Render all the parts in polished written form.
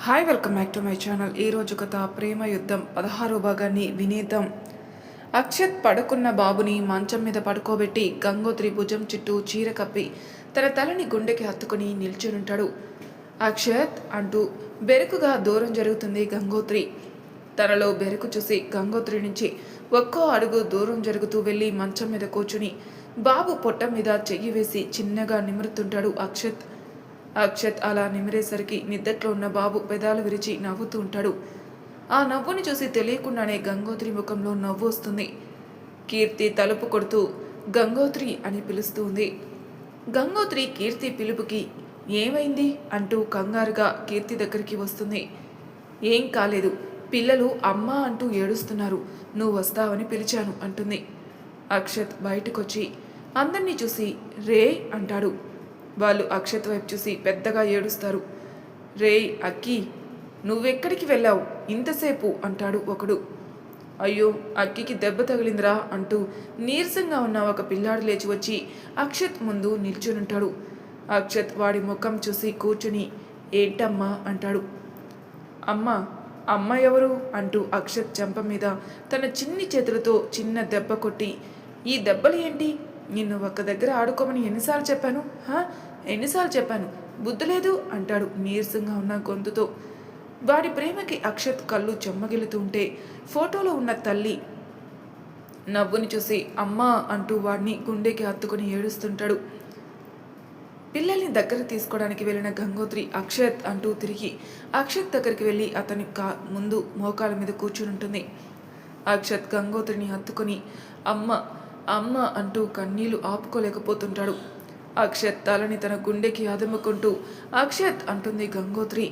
Hi welcome back to my channel. ఈరోజు కథ ప్రేమ యుద్ధం 16వ భాగాన్ని వినేద్దాం. అక్షత్ పడుకున్న బాబుని మంచం మీద పడుకోబెట్టి గంగోత్రి భుజం చుట్టూ చీర కప్పి తన తలని గుండెకి హత్తుకుని నిల్చునుంటాడు. అక్షత్ అంటూ బెరుకుగా దూరం జరుగుతుంది గంగోత్రి. తనలో బెరుకు చూసి గంగోత్రి నుంచి ఒక్కో అడుగు దూరం జరుగుతూ వెళ్ళి మంచం మీద కూర్చుని బాబు పొట్ట మీద చెయ్యి వేసి చిన్నగా నిమురుతుంటాడు అక్షత్. అక్షత్ అలా నిమిరేసరికి నిద్దట్లో ఉన్న బాబు పెదాలు విరిచి నవ్వుతూ ఉంటాడు. ఆ నవ్వుని చూసి తెలియకుండానే గంగోత్రి ముఖంలో నవ్వు వస్తుంది. కీర్తి తలుపు కొడుతూ గంగోత్రి అని పిలుస్తూ ఉంది. గంగోత్రి కీర్తి పిలుపుకి ఏమైంది అంటూ కంగారుగా కీర్తి దగ్గరికి వస్తుంది. ఏం కాలేదు, పిల్లలు అమ్మా అంటూ ఏడుస్తున్నారు, నువ్వు వస్తావని పిలిచాను అంటుంది. అక్షత్ బయటకొచ్చి అందరినీ చూసి రే అంటాడు. వాళ్ళు అక్షత్ వైపు చూసి పెద్దగా ఏడుస్తారు. రే అక్కి, నువ్వెక్కడికి వెళ్ళావు ఇంతసేపు అంటాడు ఒకడు. అయ్యో అక్కికి దెబ్బ తగిలిందిరా అంటూ నీరసంగా ఉన్న ఒక పిల్లాడు లేచి వచ్చి అక్షత్ ముందు నిల్చునుంటాడు. అక్షత్ వాడి ముఖం చూసి కూర్చుని ఏంటమ్మా అంటాడు. అమ్మ అమ్మ ఎవరు అంటూ అక్షత్ చెంప మీద తన చిన్ని చేతులతో చిన్న దెబ్బ కొట్టి, ఈ దెబ్బలు ఏంటి, నిన్ను ఒక్క దగ్గర ఆడుకోమని ఎన్నిసార్లు చెప్పాను, ఎన్నిసార్లు చెప్పాను, బుద్ధి లేదు అంటాడు నీరసంగా ఉన్న గొంతుతో. వాడి ప్రేమకి అక్షత్ కళ్ళు చెమ్మగిలుతూ ఉంటే ఫోటోలో ఉన్న తల్లి నవ్వుని చూసి అమ్మా అంటూ వాడిని గుండెకి హత్తుకుని ఏడుస్తుంటాడు. పిల్లల్ని దగ్గర తీసుకోవడానికి వెళ్ళిన గంగోత్రి అక్షత్ అంటూ తిరిగి అక్షత్ దగ్గరికి వెళ్ళి అతని ముందు మోకాల మీద కూర్చుని ఉంటుంది. అక్షత్ గంగోత్రిని హత్తుకుని అమ్మ అమ్మ అంటూ కన్నీళ్లు ఆపుకోలేకపోతుంటాడు. అక్షత్ తలని తన గుండెకి అదుముకుంటూ అక్షత్ అంటుంది గంగోత్రి.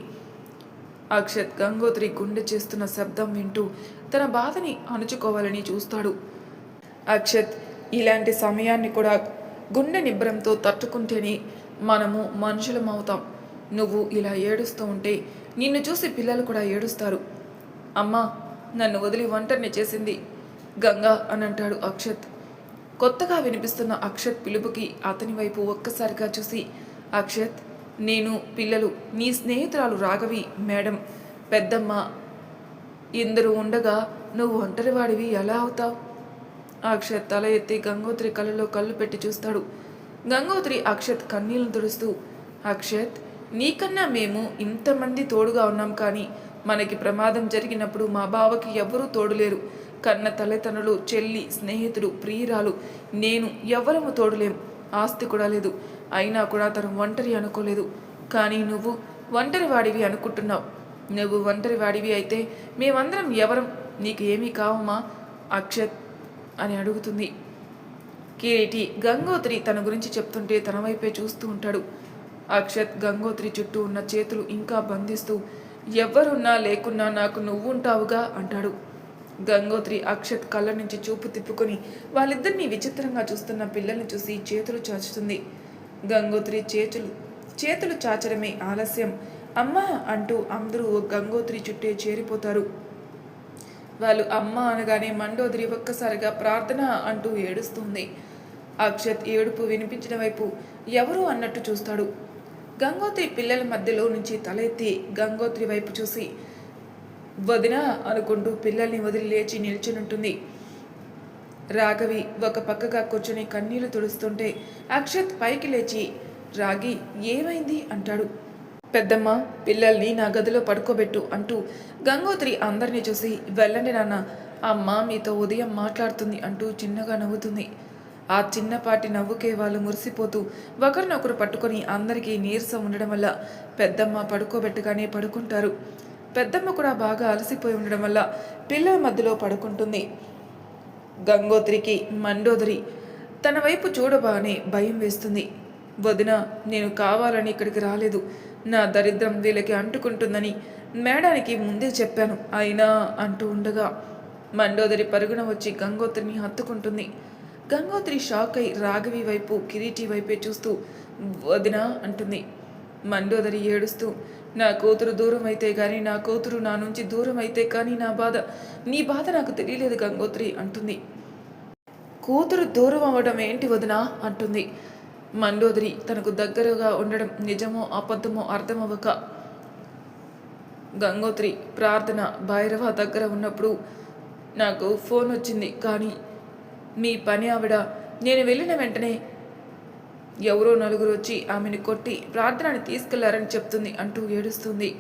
అక్షత్ గంగోత్రి గుండె చేస్తున్న శబ్దం వింటూ తన బాధని అణుచుకోవాలని చూస్తాడు. అక్షత్, ఇలాంటి సమయాన్ని కూడా గుండె నిబ్బరంతో తట్టుకుంటేనే మనము మనుషులం అవుతాం. నువ్వు ఇలా ఏడుస్తూ ఉంటే నిన్ను చూసి పిల్లలు కూడా ఏడుస్తారు. అమ్మా, నన్ను వదిలి ఒంటరిని చేసింది గంగా అని అంటాడు అక్షత్. కొత్తగా వినిపిస్తున్న అక్షత్ పిలుపుకి అతని వైపు ఒక్కసారిగా చూసి, అక్షత్, నేను, పిల్లలు, నీ స్నేహితురాలు రాఘవి, మేడం, పెద్దమ్మ ఇందరూ ఉండగా నువ్వు ఒంటరివాడివి ఎలా అవుతావు? అక్షత్ తల ఎత్తి గంగోత్రి కళ్ళలో కళ్ళు పెట్టి చూస్తాడు. గంగోత్రి అక్షత్ కన్నీళ్లను తుడుస్తూ, అక్షత్, నీకన్నా మేము ఇంతమంది తోడుగా ఉన్నాం, కానీ మనకి ప్రమాదం జరిగినప్పుడు మా బావకి ఎవ్వరూ తోడులేరు. కన్న తల్లిదండ్రులు, చెల్లి, స్నేహితుడు, ప్రియురాలు, నేను ఎవ్వరము తోడులేం. ఆస్తి కూడా లేదు. అయినా కూడా తను ఒంటరి అనుకోలేదు. కానీ నువ్వు ఒంటరి వాడివి అనుకుంటున్నావు. నువ్వు ఒంటరి వాడివి అయితే మేమందరం ఎవరం? నీకు ఏమీ కావమ్మా అక్షత్ అని అడుగుతుంది. కిరీటి గంగోత్రి తన గురించి చెప్తుంటే తన వైపే చూస్తూ ఉంటాడు. అక్షత్ గంగోత్రి చుట్టూ ఉన్న చేతులు ఇంకా బంధిస్తూ, ఎవ్వరున్నా లేకున్నా నాకు నువ్వుంటావుగా అంటాడు. గంగోత్రి అక్షత్ కళ్ళ నుంచి చూపు తిప్పుకొని వాళ్ళిద్దరినీ విచిత్రంగా చూస్తున్న పిల్లల్ని చూసి చేతులు చాచుతుంది. గంగోత్రి చేతులు చాచడమే ఆలస్యం. అమ్మా అంటూ అందరూ గంగోత్రి చుట్టే చేరిపోతారు. వాళ్ళు అమ్మ అనగానే మండోదరి ఒక్కసారిగా ప్రార్థన అంటూ ఏడుస్తుంది. అక్షత్ ఏడుపు వినిపించిన వైపు ఎవరు అన్నట్టు చూస్తాడు. గంగోత్రి పిల్లల మధ్యలో నుంచి తల ఎత్తి గంగోత్రి వైపు చూసి వదినా అనుకుంటూ పిల్లల్ని వదిలి లేచి నిల్చునుంటుంది. రాఘవి ఒక పక్కగా కూర్చొని కన్నీళ్లు తుడుస్తుంటే అక్షత్ పైకి లేచి, రాగి ఏమైంది అంటాడు. పెద్దమ్మ, పిల్లల్ని నా గదిలో పడుకోబెట్టు అంటూ గంగోత్రి అందరినీ చూసి, వెళ్ళండి నాన్న, అమ్మ మీతో ఉదయం మాట్లాడుతుంది అంటూ చిన్నగా నవ్వుతుంది. ఆ చిన్నపాటి నవ్వుకే వాళ్ళు మురిసిపోతూ ఒకరినొకరు పట్టుకొని అందరికీ నీరసం ఉండడం వల్ల పెద్దమ్మ పడుకోబెట్టగానే పడుకుంటారు. పెద్దమ్మ కూడా బాగా అలసిపోయి ఉండడం వల్ల పిల్లల మధ్యలో పడుకుంటుంది. గంగోత్రికి మండోదరి తన వైపు చూడబానే భయం వేస్తుంది. వదిన, నేను కావాలని ఇక్కడికి రాలేదు. నా దరిద్రం వీళ్ళకి అంటుకుంటుందని మేడానికి ముందే చెప్పాను, అయినా అంటూ ఉండగా మండోదరి పరుగున వచ్చి గంగోత్రిని హత్తుకుంటుంది. గంగోత్రి షాక్ అయి రాఘవి వైపు, కిరీటి వైపే చూస్తూ వదిన అంటుంది. మండోదరి ఏడుస్తూ, నా కూతురు దూరం అయితే కానీ, నా కూతురు నా నుంచి దూరం అయితే కానీ నీ బాధ నాకు తెలియలేదు గంగోత్రి అంటుంది. కూతురు దూరం అవ్వడం ఏంటి వదినా అంటుంది. మండోదరి తనకు దగ్గరగా ఉండడం నిజమో అబద్ధమో అర్థమవ్వక, గంగోత్రి ప్రార్థన భైరవ దగ్గర ఉన్నప్పుడు నాకు ఫోన్ వచ్చింది, కానీ మీ పని ఆవిడ నేను వెళ్ళిన వెంటనే ఎవరో నలుగురు వచ్చి ఆమెను కొట్టి ప్రార్థనని తీసుకెళ్లారని చెప్తుంది అంటూ ఏడుస్తుంది.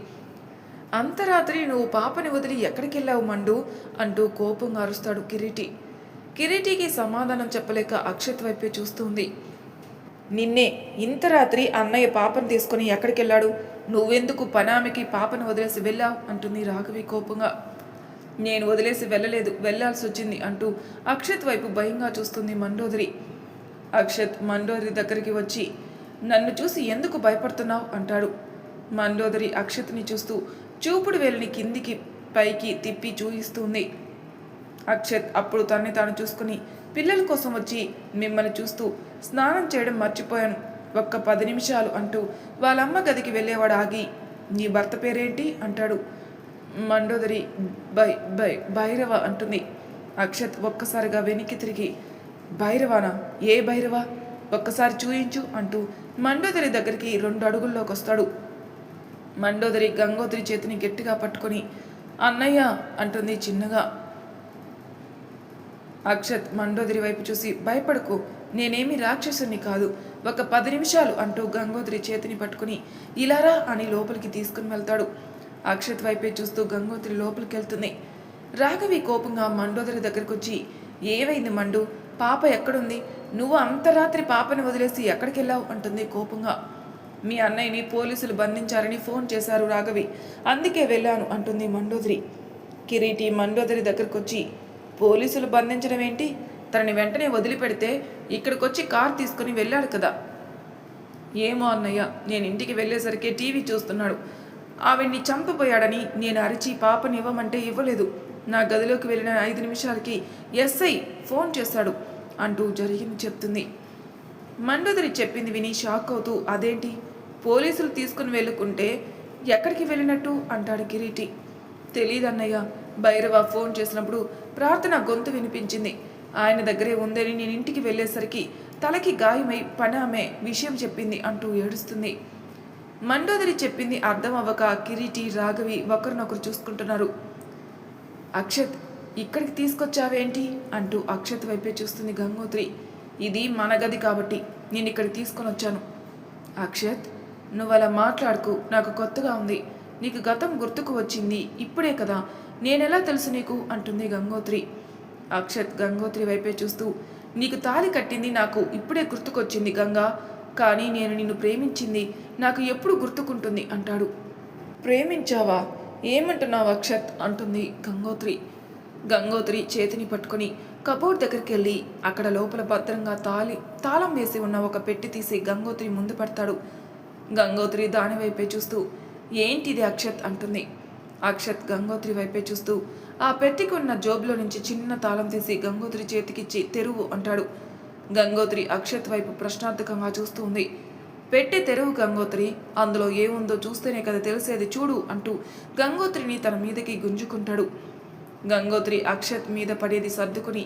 అంతరాత్రి నువ్వు పాపని వదిలి ఎక్కడికి వెళ్ళావు మండు అంటూ కోపంగా అరుస్తాడు కిరీటి. కిరీటికి సమాధానం చెప్పలేక అక్షత్ వైపే చూస్తుంది. నిన్నే ఇంత రాత్రి అన్నయ్య పాపను తీసుకుని ఎక్కడికి వెళ్ళాడు? నువ్వెందుకు పనామెకి పాపను వదిలేసి వెళ్ళావు అంటుంది రాఘవి కోపంగా. నేను వదిలేసి వెళ్ళలేదు, వెళ్ళాల్సి వచ్చింది అంటూ అక్షత్ వైపు భయంగా చూస్తుంది మండోదరి. అక్షత్ మండోదరి దగ్గరికి వచ్చి నన్ను చూసి ఎందుకు భయపడుతున్నావు అంటాడు. మండోదరి అక్షత్ని చూస్తూ చూపుడు వేలిని కిందికి పైకి తిప్పి చూయిస్తుంది. అక్షత్ అప్పుడు తనని తాను చూసుకుని పిల్లల కోసం వచ్చి మిమ్మల్ని చూస్తూ స్నానం చేయడం మర్చిపోయాను, ఒక్క 10 నిమిషాలు అంటూ వాళ్ళమ్మ గదికి వెళ్ళేవాడు ఆగి నీ భర్త పేరేంటి అంటాడు. మండోదరి భైరవ అంటుంది. అక్షత్ ఒక్కసారిగా వెనక్కి తిరిగి భైరవానా? ఏ భైరవ? ఒక్కసారి చూయించు అంటూ మండోదరి దగ్గరికి 2 అడుగుల్లోకి వస్తాడు. మండోదరి గంగోదరి చేతిని గట్టిగా పట్టుకొని అన్నయ్య అంటుంది చిన్నగా. అక్షత్ మండోదరి వైపు చూసి భయపడకు, నేనేమి రాక్షసుని కాదు, ఒక 10 నిమిషాలు అంటూ గంగోదరి చేతిని పట్టుకుని ఇలారా అని లోపలికి తీసుకుని వెళ్తాడు. అక్షత్ వైపే చూస్తూ గంగోదరి లోపలికి వెళ్తుంది. రాఘవి కోపంగా మండోదరి దగ్గరకు వచ్చి ఏమైంది మండు, పాప ఎక్కడుంది? నువ్వు అంతరాత్రి పాపని వదిలేసి ఎక్కడికి వెళ్ళావు అంటుంది కోపంగా. మీ అన్నయ్యని పోలీసులు బంధించారని ఫోన్ చేశారు రాఘవి, అందుకే వెళ్ళాను అంటుంది మండోదరి. కిరీటి మండోదరి దగ్గరకు వచ్చి పోలీసులు బంధించడం ఏంటి? తనని వెంటనే వదిలిపెడితే ఇక్కడికొచ్చి కార్ తీసుకుని వెళ్ళాడు కదా. ఏమో అన్నయ్య, నేను ఇంటికి వెళ్ళేసరికి టీవీ చూస్తున్నాడు, ఆవిడ్ని చంపబోయాడని నేను అరిచి పాపని ఇవ్వమంటే ఇవ్వలేదు. నా గదిలోకి వెళ్ళిన 5 నిమిషాలకి ఎస్ఐ ఫోన్ చేశాడు అంటూ జరిగింది చెప్తుంది. మండోదరి చెప్పింది విని షాక్ అవుతూ అదేంటి, పోలీసులు తీసుకుని వెళ్ళుకుంటే ఎక్కడికి వెళ్ళినట్టు అంటాడు కిరీటి. తెలీదన్నయ్య, భైరవ ఫోన్ చేసినప్పుడు ప్రార్థన గొంతు వినిపించింది, ఆయన దగ్గరే ఉందని నేను ఇంటికి వెళ్ళేసరికి తలకి గాయమై పనామె విషయం చెప్పింది అంటూ ఏడుస్తుంది. మండోదరి చెప్పింది అర్థం అవ్వక కిరీటి రాఘవి ఒకరినొకరు చూసుకుంటున్నారు. అక్షత్, ఇక్కడికి తీసుకొచ్చావేంటి అంటూ అక్షత్ వైపే చూస్తుంది గంగోత్రి. ఇది మన గది కాబట్టి నేను ఇక్కడికి తీసుకొని వచ్చాను. అక్షత్, నువ్వు అలా మాట్లాడుకు, నాకు కొత్తగా ఉంది. నీకు గతం గుర్తుకు వచ్చింది ఇప్పుడే కదా, నేనెలా తెలుసు నీకు అంటుంది గంగోత్రి. అక్షత్ గంగోత్రి వైపే చూస్తూ నీకు తాళి కట్టింది నాకు ఇప్పుడే గుర్తుకొచ్చింది గంగా, కానీ నేను నిన్ను ప్రేమించింది నాకు ఎప్పుడు గుర్తుకుంటుంది అంటాడు. ప్రేమించావా? ఏమంటున్నావు అక్షత్ అంటుంది గంగోత్రి. గంగోత్రి చేతిని పట్టుకొని కబోర్డ్ దగ్గరికి వెళ్ళి అక్కడ లోపల భద్రంగా తాళం వేసి ఉన్న ఒక పెట్టి తీసి గంగోత్రి ముందు పడతాడు. గంగోత్రి దాని వైపే చూస్తూ ఏంటిది అక్షత్ అంటుంది. అక్షత్ గంగోత్రి వైపే చూస్తూ ఆ పెట్టికి ఉన్న జోబులో నుంచి చిన్న తాళం తీసి గంగోత్రి చేతికిచ్చి తెరువు అంటాడు. గంగోత్రి అక్షత్ వైపు ప్రశ్నార్థకంగా చూస్తూ ఉంది. పెట్టి తెరువు గంగోత్రి, అందులో ఏముందో చూస్తేనే కదా తెలిసేది, చూడు అంటూ గంగోత్రిని తన మీదకి గుంజుకుంటాడు. గంగోత్రి అక్షత్ మీద పడేది సర్దుకుని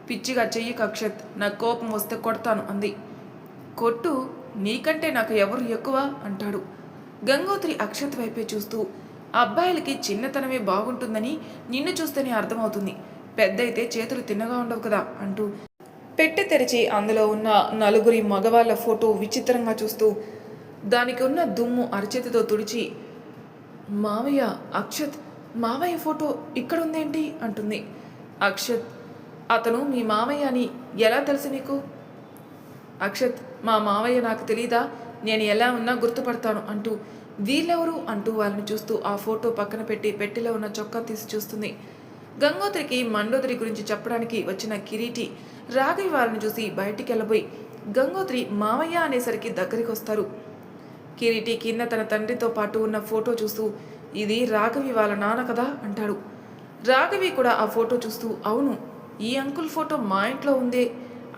పిచ్చిగా చెయ్యకు అక్షత్, నాకు కోపం వస్తే కొడతాను అంది. కొట్టు, నీకంటే నాకు ఎవరు ఎక్కువ అంటాడు. గంగోత్రి అక్షత్ వైపే చూస్తూ అబ్బాయిలకి చిన్నతనమే బాగుంటుందని నిన్ను చూస్తేనే అర్థమవుతుంది, పెద్దయితే చేతులు తిన్నగా ఉండవు కదా అంటూ పెట్టి తెరిచి అందులో ఉన్న 4 మగవాళ్ళ ఫోటో విచిత్రంగా చూస్తూ దానికి ఉన్న దుమ్ము అరచేతితో తుడిచి మావయ్య, అక్షత్ మావయ్య ఫోటో ఇక్కడ ఉందేంటి అంటుంది. అక్షత్, అతను మీ మావయ్య అని ఎలా తెలుసు నీకు? అక్షత్, మా మావయ్య నాకు తెలీదా, నేను ఎలా ఉన్నా గుర్తుపడతాను అంటూ వీళ్ళెవరు అంటూ వాళ్ళని చూస్తూ ఆ ఫోటో పక్కన పెట్టి పెట్టెలో ఉన్న చొక్కా తీసి చూస్తుంది. గంగోత్రికి మండోదరి గురించి చెప్పడానికి వచ్చిన కిరీటి రాఘవి వాళ్ళని చూసి బయటికి వెళ్ళబోయి గంగోత్రి మావయ్య అనేసరికి దగ్గరికి వస్తారు. కిరీటి కింద తన తండ్రితో పాటు ఉన్న ఫోటో చూస్తూ ఇది రాఘవి వాళ్ళ నాన్న కదా అంటాడు. రాఘవి కూడా ఆ ఫోటో చూస్తూ అవును, ఈ అంకుల్ ఫోటో మా ఇంట్లో ఉందే,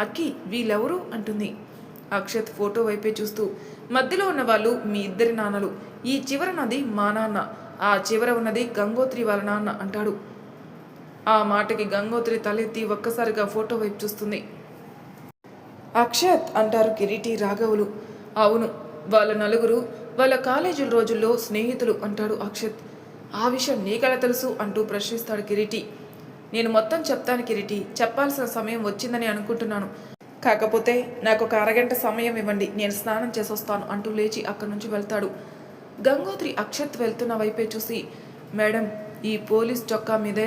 అక్కి వీళ్ళెవరు అంటుంది. అక్షత్ ఫోటో వైపే చూస్తూ మధ్యలో ఉన్న వాళ్ళు మీ ఇద్దరి నాన్నలు, ఈ చివరనది మా నాన్న, ఆ చివర ఉన్నది గంగోత్రి వాళ్ళ నాన్న అంటాడు. ఆ మాటకి గంగోత్రి తలెత్తి ఒక్కసారిగా ఫోటో వైపు చూస్తుంది. అక్షత్ అంటారు కిరీటి రాఘవులు. అవును, వాళ్ళ 4 వాళ్ళ కాలేజీ రోజుల్లో స్నేహితులు అంటాడు అక్షత్. ఆ విషయం నీకెలా తెలుసు అంటూ ప్రశ్నిస్తాడు కిరీటి. నేను మొత్తం చెప్తాను కిరీటి, చెప్పాల్సిన సమయం వచ్చిందని అనుకుంటున్నాను. కాకపోతే నాకు ఒక అరగంట సమయం ఇవ్వండి, నేను స్నానం చేసొస్తాను అంటూ లేచి అక్కడి నుంచి వెళ్తాడు. గంగోత్రి అక్షత్ వెళ్తున్న వైపే చూసి, మేడం, ఈ పోలీస్ చొక్కా మీద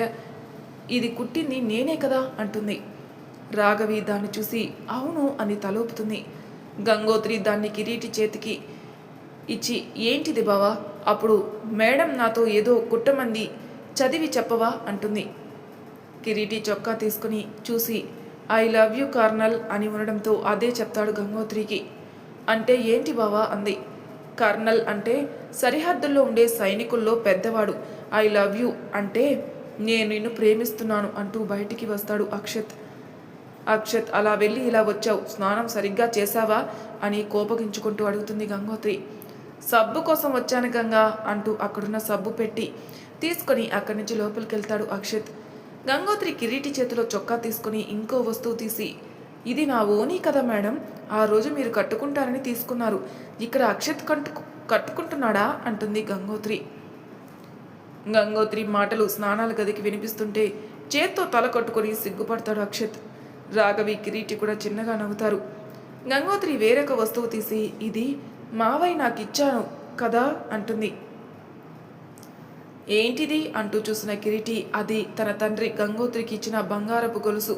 ఇది కుట్టింది నేనే కదా అంటుంది. రాఘవి దాన్ని చూసి అవును అని తలూపుతుంది. గంగోత్రి దాన్ని కిరీటి చేతికి ఇచ్చి, ఏంటిది బావా, అప్పుడు మేడం నాతో ఏదో కుట్టమంది, చదివి చెప్పవా అంటుంది. కిరీటి చొక్కా తీసుకుని చూసి, ఐ లవ్ యూ కర్నల్ అని ఉండడంతో అదే చెప్తాడు గంగోత్రికి. అంటే ఏంటి బావా అంది. కర్నల్ అంటే సరిహద్దుల్లో ఉండే సైనికుల్లో పెద్దవాడు, ఐ లవ్ యూ అంటే నేను నిన్ను ప్రేమిస్తున్నాను అంటూ బయటికి వస్తాడు అక్షత్. అక్షత్, అలా వెళ్ళి ఇలా వచ్చావు, స్నానం సరిగ్గా చేశావా అని కోపగించుకుంటూ అడుగుతుంది గంగోత్రి. సబ్బు కోసం వచ్చాను గంగా అంటూ అక్కడున్న సబ్బు పెట్టి తీసుకొని అక్కడి నుంచి లోపలికి వెళ్తాడు అక్షత్. గంగోత్రి కిరీటి చేతిలో చొక్కా తీసుకుని ఇంకో వస్తువు తీసి, ఇది నా ఓనీ కదా మేడం, ఆ రోజు మీరు కట్టుకుంటారని తీసుకున్నారు, ఇక్కడ అక్షత్ కట్టుకుంటున్నాడా అంటుంది గంగోత్రి. గంగోత్రి మాటలు స్నానాల గదికి వినిపిస్తుంటే చేత్తో తల కట్టుకొని సిగ్గుపడతాడు అక్షత్. రాఘవి కిరీటి కూడా చిన్నగా నవ్వుతారు. గంగోత్రి వేరొక వస్తువు తీసి, ఇది మావయ్య నాకు ఇచ్చాను కదా అంటుంది. ఏంటిది అంటూ చూసిన కిరీటి అది తన తండ్రి గంగోత్రికి ఇచ్చిన బంగారపు గొలుసు.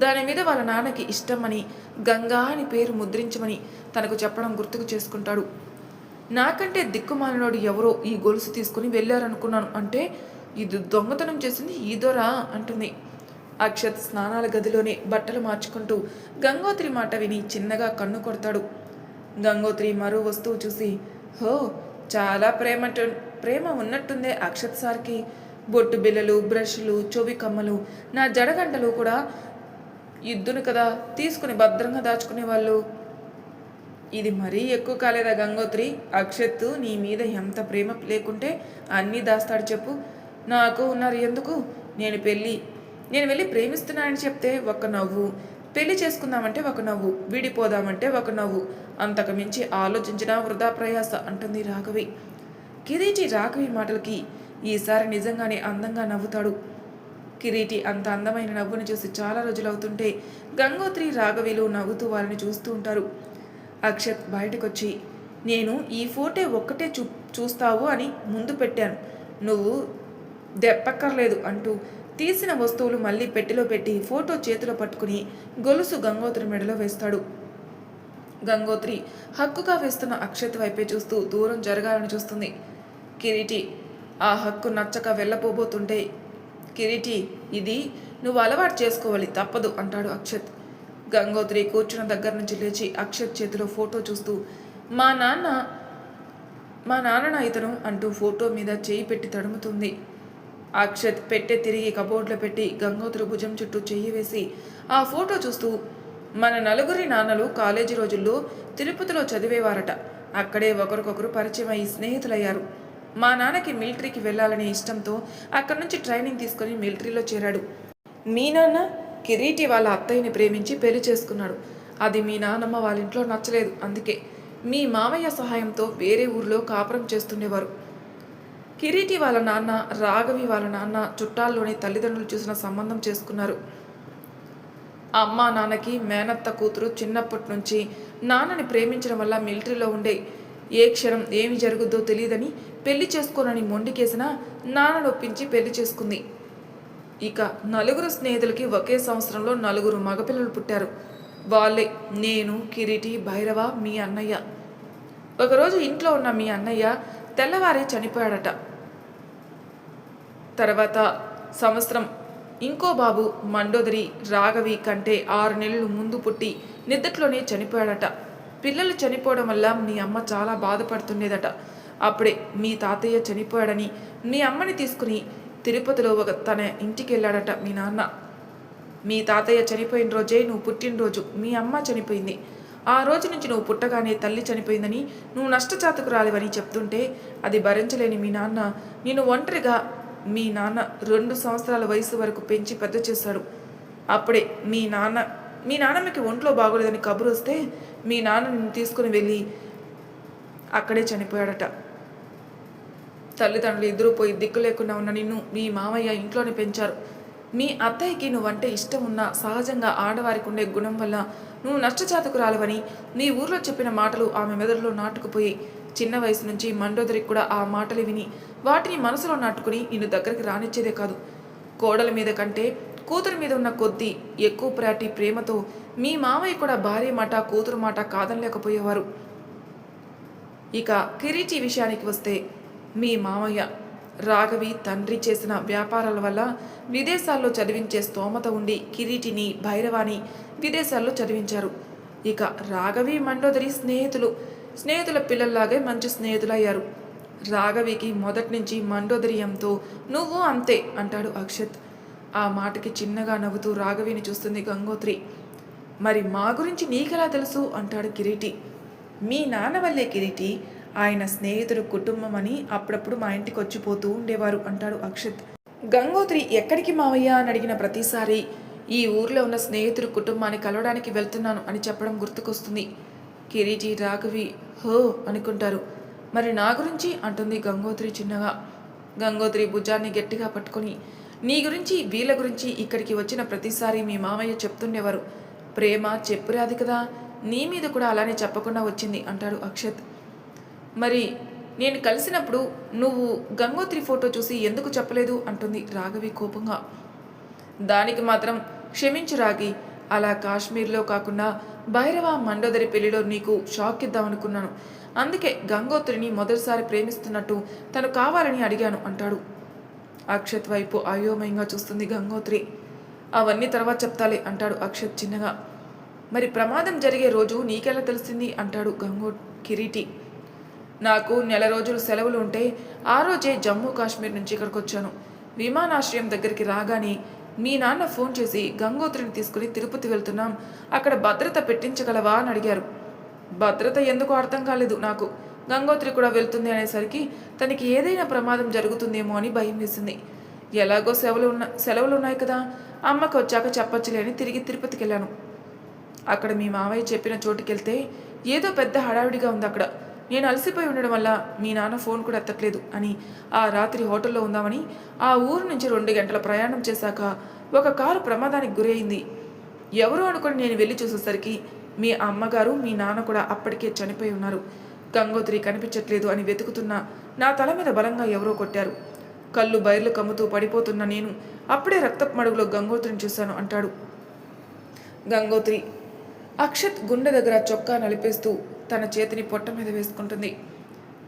దాని మీద వాళ్ళ నాన్నకి ఇష్టమని గంగా అని పేరు ముద్రించమని తనకు చెప్పడం గుర్తుకు చేసుకుంటాడు. నాకంటే దిక్కుమాలినోడు ఎవరో ఈ గొలుసు తీసుకుని వెళ్ళారనుకున్నాను, అంటే ఇది దొంగతనం చేసింది ఈ దొరా అంటుంది. అక్షత్ స్నానాల గదిలోనే బట్టలు మార్చుకుంటూ గంగోత్రి మాట విని చిన్నగా కన్ను కొడతాడు. గంగోత్రి మరో వస్తువు చూసి, హో, చాలా ప్రేమ ఉన్నట్టుందే అక్షత్ సార్కి, బొట్టు బిళ్ళలు, బ్రష్లు, చెవి కమ్మలు, నా జడగంటలు కూడా ఇద్దును కదా తీసుకుని భద్రంగా దాచుకునేవాళ్ళు. ఇది మరీ ఎక్కువ కాలేదా గంగోత్రి? అక్షత్ నీ మీద ఎంత ప్రేమ లేకుంటే అన్నీ దాస్తాడు చెప్పు. నాకు ఉన్నారు ఎందుకు? నేను వెళ్ళి ప్రేమిస్తున్నానని చెప్తే ఒక నవ్వు, పెళ్లి చేసుకుందామంటే ఒక నవ్వు, విడిపోదామంటే ఒక నవ్వు, అంతకు మించి ఆలోచించినా వృధా ప్రయాస అంటుంది రాఘవి. కిరీటి రాఘవి మాటలకి ఈసారి నిజంగానే అందంగా నవ్వుతాడు. కిరీటి అంత అందమైన నవ్వుని చూసి చాలా రోజులవుతుంటే గంగోత్రి రాఘవిలు నవ్వుతూ వారిని చూస్తూ ఉంటారు. అక్షత్ బయటకొచ్చి, నేను ఈ ఫోటో ఒక్కటే చూస్తావు అని ముందు పెట్టాను, నువ్వు దెప్పక్కర్లేదు అంటూ తీసిన వస్తువులు మళ్ళీ పెట్టెలో పెట్టి ఫోటో చేతిలో పట్టుకుని గొలుసు గంగోత్రి మెడలో వేస్తాడు. గంగోత్రి హక్కుగా వేస్తున్న అక్షత్ వైపే చూస్తూ దూరం జరగాలని చూస్తుంది. కిరీటి ఆ హక్కు నచ్చక వెళ్ళపోబోతుంటే, కిరీటి ఇది నువ్వు అలవాటు చేసుకోవాలి, తప్పదు అంటాడు అక్షత్. గంగోత్రి కూర్చున్న దగ్గర నుంచి లేచి అక్షత్ చేతిలో ఫోటో చూస్తూ, మా నాన్న ఇతను అంటూ ఫోటో మీద చేయి పెట్టి తడుముతుంది. అక్షత్ పెట్టె తిరిగి కబోర్డ్లో పెట్టి గంగోత్రి భుజం చుట్టూ చెయ్యి వేసి ఆ ఫోటో చూస్తూ, మన నలుగురి నాన్నలు కాలేజీ రోజుల్లో తిరుపతిలో చదివేవారట, అక్కడే ఒకరికొకరు పరిచయం అయ్యి స్నేహితులయ్యారు. మా నాన్నకి మిలిటరీకి వెళ్ళాలనే ఇష్టంతో అక్కడి నుంచి ట్రైనింగ్ తీసుకొని మిలిటరీలో చేరాడు. మీ నాన్న కిరీటి వాళ్ళ అత్తయ్యని ప్రేమించి పెళ్లి చేసుకున్నాడు. అది మీ నాన్నమ్మ వాళ్ళ ఇంట్లో నచ్చలేదు, అందుకే మీ మామయ్య సహాయంతో వేరే ఊర్లో కాపురం చేస్తుండేవారు. కిరీటి వాళ్ళ నాన్న రాఘవి వాళ్ళ నాన్న చుట్టాల్లోనే తల్లిదండ్రులు చూసిన సంబంధం చేసుకున్నారు. అమ్మ నాన్నకి మేనత్త కూతురు చిన్నప్పటి నుంచి నాన్నని ప్రేమించడం వల్ల మిలిటరీలో ఉండే ఏ క్షణం ఏమి జరుగుద్దో తెలియదని పెళ్లి చేసుకోనని మొండికేసిన నాన్నను ఒప్పించి పెళ్లి చేసుకుంది. ఇక నలుగురు స్నేహితులకి ఒకే సంవత్సరంలో 4 మగపిల్లలు పుట్టారు. వాళ్ళే నేను, కిరీటి, భైరవ, మీ అన్నయ్య. ఒకరోజు ఇంట్లో ఉన్న మీ అన్నయ్య తెల్లవారి చనిపోయాడట. తర్వాత సంవత్సరం ఇంకో బాబు మండోదరి రాఘవి కంటే 6 నెలలు ముందు పుట్టి నిద్దట్లోనే చనిపోయాడట. పిల్లలు చనిపోవడం వల్ల మీ అమ్మ చాలా బాధపడుతుండేదట. అప్పుడే మీ తాతయ్య చనిపోయాడని మీ అమ్మని తీసుకుని తిరుపతిలో తన ఇంటికి వెళ్ళాడట మీ నాన్న. మీ తాతయ్య చనిపోయిన రోజే నువ్వు పుట్టినరోజు, మీ అమ్మ చనిపోయింది. ఆ రోజు నుంచి నువ్వు పుట్టగానే తల్లి చనిపోయిందని, నువ్వు నష్టచాతకురాలివని చెప్తుంటే అది భరించలేని మీ నాన్న నిన్ను ఒంటరిగా మీ నాన్న 2 సంవత్సరాల వయసు వరకు పెంచి పెద్ద చేశాడు. అప్పుడే మీ నాన్నమ్మకి ఒంట్లో బాగోలేదని కబురు వస్తే మీ నాన్న నిన్ను తీసుకుని వెళ్ళి అక్కడే చనిపోయాడట. తల్లిదండ్రులు ఇద్దరూ పోయి దిక్కు లేకుండా ఉన్న నిన్ను మీ మామయ్య ఇంట్లోనే పెంచారు. మీ అత్తయ్యకి నువ్వంటే ఇష్టం ఉన్న సహజంగా ఆడవారికి ఉండే గుణం వల్ల నువ్వు నష్టచాతకురాలవని నీ ఊర్లో చెప్పిన మాటలు ఆమె మెదడులో నాటుకుపోయి చిన్న వయసు నుంచి మండోదరికి కూడా ఆ మాటలు విని వాటిని మనసులో నాటుకుని నిన్ను దగ్గరికి రానిచ్చేదే కాదు. కోడల మీద కంటే కూతురు మీద ఉన్న కొద్దీ ఎక్కువ ప్రాటి ప్రేమతో మీ మామయ్య కూడా భార్య మాట కూతురు మాట కాదనలేకపోయేవారు. ఇక కిరీటి విషయానికి వస్తే మీ మామయ్య రాఘవి తండ్రి చేసిన వ్యాపారాల వల్ల విదేశాల్లో చదివించే స్తోమత ఉండి కిరీటిని భైరవాని విదేశాల్లో చదివించారు. ఇక రాఘవి మండోదరి స్నేహితుల పిల్లల్లాగే మంచి స్నేహితులయ్యారు. రాఘవికి మొదటి నుంచి మండోదరి ఎంతో నువ్వు అంతే అంటాడు అక్షత్. ఆ మాటకి చిన్నగా నవ్వుతూ రాఘవిని చూస్తుంది గంగోత్రి. మరి మా గురించి నీకెలా తెలుసు అంటాడు కిరీటి. మీ నాన్న వల్లే కిరీటి, ఆయన స్నేహితుడు కుటుంబం అని అప్పుడప్పుడు మా ఇంటికి వచ్చిపోతూ ఉండేవారు అంటాడు అక్షత్. గంగోత్రి ఎక్కడికి మావయ్య అని అడిగిన ప్రతిసారి ఈ ఊర్లో ఉన్న స్నేహితుడు కుటుంబాన్ని కలవడానికి వెళ్తున్నాను అని చెప్పడం గుర్తుకొస్తుంది. కిరీటి రాఘవి హో అనుకుంటారు. మరి నా గురించి అంటుంది గంగోత్రి చిన్నగా. గంగోత్రి భుజాన్ని గట్టిగా పట్టుకొని నీ గురించి వీళ్ళ గురించి ఇక్కడికి వచ్చిన ప్రతిసారి మీ మామయ్య చెప్తుండేవారు. ప్రేమ చెప్పురాది కదా, నీ మీద కూడా అలానే చెప్పకుండా వచ్చింది అంటాడు అక్షత్. మరి నేను కలిసినప్పుడు నువ్వు గంగోత్రి ఫోటో చూసి ఎందుకు చెప్పలేదు అంటుంది రాఘవి కోపంగా. దానికి మాత్రం క్షమించు రాగి, అలా కాశ్మీర్లో కాకుండా భైరవ మండోదరి పెళ్లిలో నీకు షాక్ ఇద్దామనుకున్నాను. అందుకే గంగోత్రిని మొదటిసారి ప్రేమిస్తున్నట్టు తను కావాలని అడిగాను అంటాడు. అక్షత్ వైపు అయోమయంగా చూస్తుంది గంగోత్రి. అవన్నీ తర్వాత చెప్తాలే అంటాడు అక్షత్ చిన్నగా. మరి ప్రమాదం జరిగే రోజు నీకెలా తెలిసింది అంటాడు కిరీటి. నాకు నెల రోజులు సెలవులు ఉంటే ఆ రోజే జమ్మూ కాశ్మీర్ నుంచి ఇక్కడికి వచ్చాను. విమానాశ్రయం దగ్గరికి రాగానే మీ నాన్న ఫోన్ చేసి గంగోత్రిని తీసుకుని తిరుపతి వెళ్తున్నాం, అక్కడ భద్రత పెట్టించగలవా అని అడిగారు. భద్రత ఎందుకో అర్థం కాలేదు నాకు. గంగోత్రి కూడా వెళ్తుంది అనేసరికి తనకి ఏదైనా ప్రమాదం జరుగుతుందేమో అని భయం వేసింది. ఎలాగో సెలవులు ఉన్నాయి కదా, అమ్మకు వచ్చాక చెప్పచ్చులే అని తిరిగి తిరుపతికి వెళ్ళాను. అక్కడ మీ మావయ్య చెప్పిన చోటుకి వెళ్తే ఏదో పెద్ద హడావిడిగా ఉంది అక్కడ. నేను అలసిపోయి ఉండడం వల్ల మీ నాన్న ఫోన్ కూడా ఎత్తట్లేదు అని ఆ రాత్రి హోటల్లో ఉందామని ఆ ఊరు నుంచి 2 గంటల ప్రయాణం చేశాక ఒక కారు ప్రమాదానికి గురైంది. ఎవరో అనుకుని నేను వెళ్ళి చూసేసరికి మీ అమ్మగారు మీ నాన్న కూడా అప్పటికే చనిపోయి ఉన్నారు. గంగోత్రి కనిపించట్లేదు అని వెతుకుతున్నా నా తల మీద బలంగా ఎవరో కొట్టారు. కళ్ళు బైర్లు కమ్ముతూ పడిపోతున్న నేను అప్పుడే రక్తపు మడుగులో గంగోత్రిని చూశాను అంటాడు గంగోత్రి. అక్షత్ గుండె దగ్గర చొక్కా నలిపేస్తూ తన చేతిని పొట్ట మీద వేసుకుంటుంది.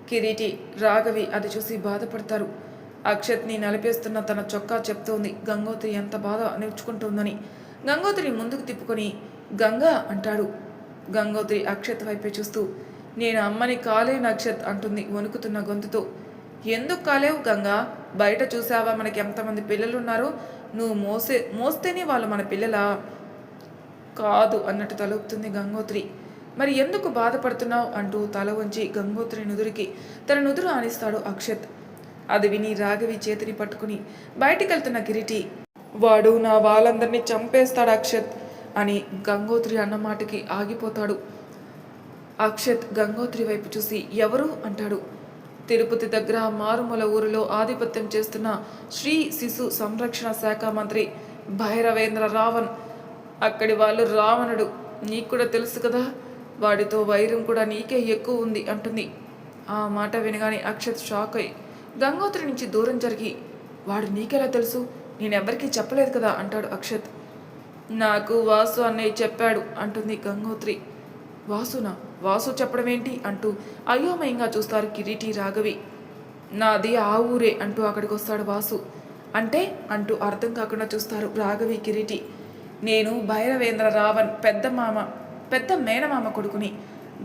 కిరీటి రాఘవి అది చూసి బాధపడతారు. అక్షత్ని నలిపేస్తున్న తన చొక్కా చెప్తోంది గంగోత్రి ఎంత బాధ నేర్చుకుంటుందని. గంగోత్రిని ముందుకు తిప్పుకొని గంగా అంటాడు. గంగోత్రి అక్షత్ వైపే చూస్తూ నేను అమ్మని కాలేను అక్షత్ అంటుంది వణుకుతున్న గొంతుతో. ఎందుకు కాలేవు గంగా? బయట చూసావా మనకి ఎంతమంది పిల్లలున్నారో? నువ్వు మోస్తేనే వాళ్ళు మన పిల్లలా? కాదు అన్నట్టు తలుపుతుంది గంగోత్రి. మరి ఎందుకు బాధపడుతున్నావు అంటూ తల వంచి గంగోత్రి నుదురికి తన నుదురు ఆనిస్తాడు అక్షత్. అది విని రాఘవి చేతిని పట్టుకుని బయటికి వెళ్తున్న కిరీటి వాడు నా వాళ్ళందరినీ చంపేస్తాడు అక్షత్ అని గంగోత్రి అన్నమాటకి ఆగిపోతాడు. అక్షత్ గంగోత్రి వైపు చూసి ఎవరు అంటాడు. తిరుపతి దగ్గర మారుమూల ఊరిలో ఆధిపత్యం చేస్తున్న శ్రీ శిశు సంరక్షణ శాఖ మంత్రి భైరవేంద్ర రావణ్. అక్కడి వాళ్ళు రావణుడు, నీకు కూడా తెలుసు కదా, వాడితో వైరం కూడా నీకే ఎక్కువ ఉంది అంటుంది. ఆ మాట వినగానే అక్షత్ షాక్ అయి గంగోత్రి నుంచి దూరం జరిగి వాడు నీకెలా తెలుసు? నేనెవ్వరికీ చెప్పలేదు కదా అంటాడు అక్షత్. నాకు వాసు అన్నయ్య చెప్పాడు అంటుంది గంగోత్రి. వాసునా? వాసు చెప్పడం ఏంటి అంటూ అయోమయంగా చూస్తారు కిరీటి రాఘవి. నాది ఆ ఊరే అంటూ అక్కడికి వస్తాడు వాసు. అంటే అంటూ అర్థం కాకుండా చూస్తారు రాఘవి కిరీటి. నేను భైరవేంద్ర రావణ్ పెద్ద మేనమామ కొడుకుని.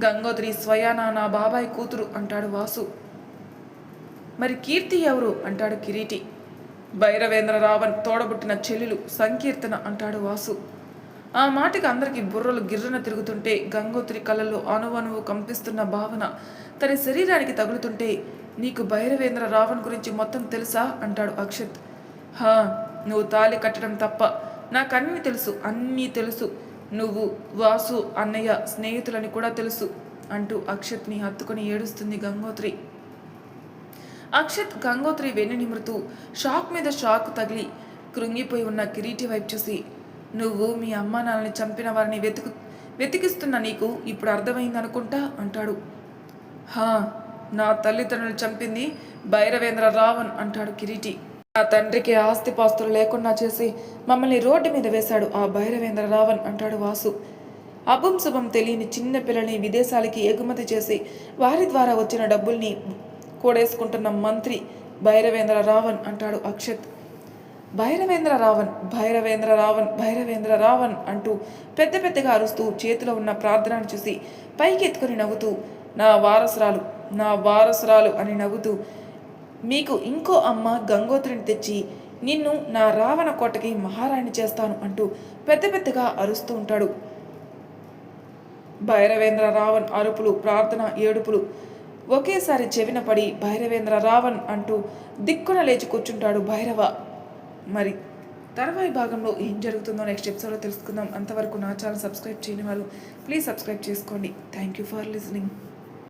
గంగోత్రి స్వయానా నా బాబాయ్ కూతురు అంటాడు వాసు. మరి కీర్తి ఎవరు అంటాడు కిరీటి. భైరవేంద్ర రావణ్ తోడబుట్టిన చెల్లెలు సంకీర్తన అంటాడు వాసు. ఆ మాటకి అందరికీ బుర్రలు గిర్రన తిరుగుతుంటే గంగోత్రి కళ్ళల్లో అణువణువు కంపిస్తున్న భావన తన శరీరానికి తగులుతుంటే నీకు భైరవేంద్ర రావణ్ గురించి మొత్తం తెలుసా అంటాడు అక్షత్. హా, నువ్వు తాళి కట్టడం తప్ప నాకన్నీ తెలుసు, అన్నీ తెలుసు. నువ్వు వాసు అన్నయ్య స్నేహితులని కూడా తెలుసు అంటూ అక్షత్ని హత్తుకొని ఏడుస్తుంది గంగోత్రి. అక్షత్ గంగోత్రి వెన్ను నిమురుతూ షాక్ మీద షాక్ తగిలి కృంగిపోయి ఉన్న కిరీటి వైపు చూసి, నువ్వు మీ అమ్మా నాన్నని చంపిన వారిని వెతికిస్తున్న నీకు ఇప్పుడు అర్థమైందనుకుంటా అంటాడు. హా, నా తల్లిదండ్రులు చంపింది భైరవేంద్ర రావణ్ అంటాడు కిరీటి. నా తండ్రికి ఆస్తిపాస్తులు లేకుండా చేసి మమ్మల్ని రోడ్డు మీద వేశాడు ఆ భైరవేంద్ర రావణ్ అంటాడు వాసు. అభం శుభం తెలియని చిన్న పిల్లని విదేశాలకి ఎగుమతి చేసి వారి ద్వారా వచ్చిన డబ్బుల్ని కూడేసుకుంటున్న మంత్రి భైరవేంద్ర రావణ్ అంటాడు అక్షత్. భైరవేంద్ర రావణ్, భైరవేంద్ర రావణ్, భైరవేంద్ర రావణ్ అంటూ పెద్ద పెద్దగా అరుస్తూ చేతిలో ఉన్న ప్రార్థనను చూసి పైకి ఎత్తుకుని నవ్వుతూ, నా వారసురాలు, నా వారసురాలు అని నవ్వుతూ, మీకు ఇంకో అమ్మ గంగోత్రిని తెచ్చి నిన్ను నా రావణ కోటకి మహారాణి చేస్తాను అంటూ పెద్ద పెద్దగా అరుస్తూ ఉంటాడు. భైరవేంద్ర రావణ్ అరుపులు, ప్రార్థన, ఏడుపులు ఒకేసారి చెవిన పడి భైరవేంద్ర రావణ్ అంటూ దిక్కున లేచి కూర్చుంటాడు భైరవ. మరి తర్వాయి భాగంలో ఏం జరుగుతుందో నెక్స్ట్ ఎపిసోడ్లో తెలుసుకుందాం. అంతవరకు నా ఛానల్ సబ్స్క్రైబ్ చేయని వాళ్ళు ప్లీజ్ సబ్స్క్రైబ్ చేసుకోండి. Thank you for listening.